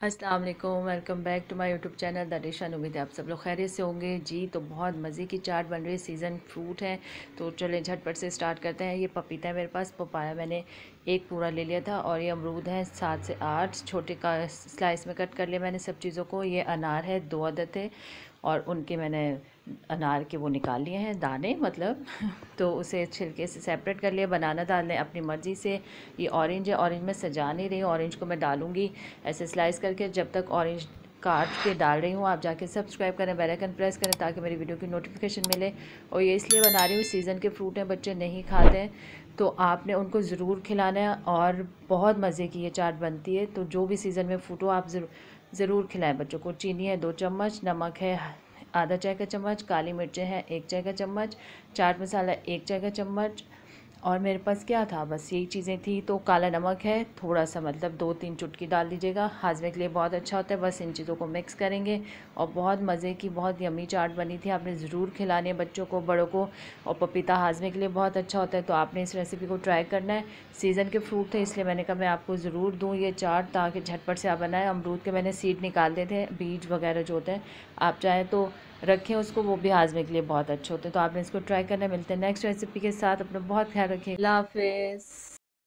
अस्सलाम वालेकुम, welcome back to my YouTube channel the dish. उम्मीद है आप सब लोग खैरियत से होंगे जी। तो बहुत मज़े की चाट बन रही है, सीज़न फ्रूट है तो चलें झटपट से स्टार्ट करते हैं। ये पपीता है मेरे पास, पपाया मैंने एक पूरा ले लिया था, और ये अमरूद है 7 से 8 छोटे का स्लाइस में कट कर लिया मैंने सब चीज़ों को। ये अनार है 2 अदद थे, और उनके मैंने अनार के वो निकाल लिए हैं दाने मतलब तो उसे छिलके से सेपरेट कर लिया। बनाना डालने अपनी मर्ज़ी से। ये ऑरेंज है, ऑरेंज में सजा नहीं रही हूँ, ऑरेंज को मैं डालूँगी ऐसे स्लाइस करके। जब तक ऑरेंज काट के डाल रही हूँ, आप जाके सब्सक्राइब करें, बेल आइकन प्रेस करें ताकि मेरी वीडियो की नोटिफिकेशन मिले। और ये इसलिए बना रही हूँ, सीज़न के फ्रूट हैं, बच्चे नहीं खाते हैं तो आपने उनको ज़रूर खिलाना है, और बहुत मज़े की ये चाट बनती है। तो जो भी सीज़न में फ्रूट हो आप ज़रूर खिलाएं बच्चों को। चीनी है 2 चम्मच, नमक है आधा चाय का चम्मच, काली मिर्चें हैं 1 चाय का चम्मच, चाट मसाला 1 चाय का चम्मच, और मेरे पास क्या था, बस यही चीज़ें थी। तो काला नमक है थोड़ा सा, मतलब 2-3 चुटकी डाल दीजिएगा, हाजमे के लिए बहुत अच्छा होता है। बस इन चीज़ों को मिक्स करेंगे, और बहुत मज़े की बहुत यम्मी चाट बनी थी। आपने ज़रूर खिलानी है बच्चों को, बड़ों को। और पपीता हाजमे के लिए बहुत अच्छा होता है, तो आपने इस रेसिपी को ट्राई करना है। सीज़न के फ्रूट थे इसलिए मैंने कहा मैं आपको ज़रूर दूँ ये चाट, ताकि झटपट से आप बनाएं। अमरूद के मैंने सीड निकाल दिए थे, बीज वगैरह जो होते हैं, आप चाहें तो रखें उसको, वो भी हाजमे के लिए बहुत अच्छे होते हैं। तो आपने इसको ट्राई करना है। मिलते हैं नेक्स्ट रेसिपी के साथ, अपना बहुत ख्याल रखिए। अल्लाह हाफिज़।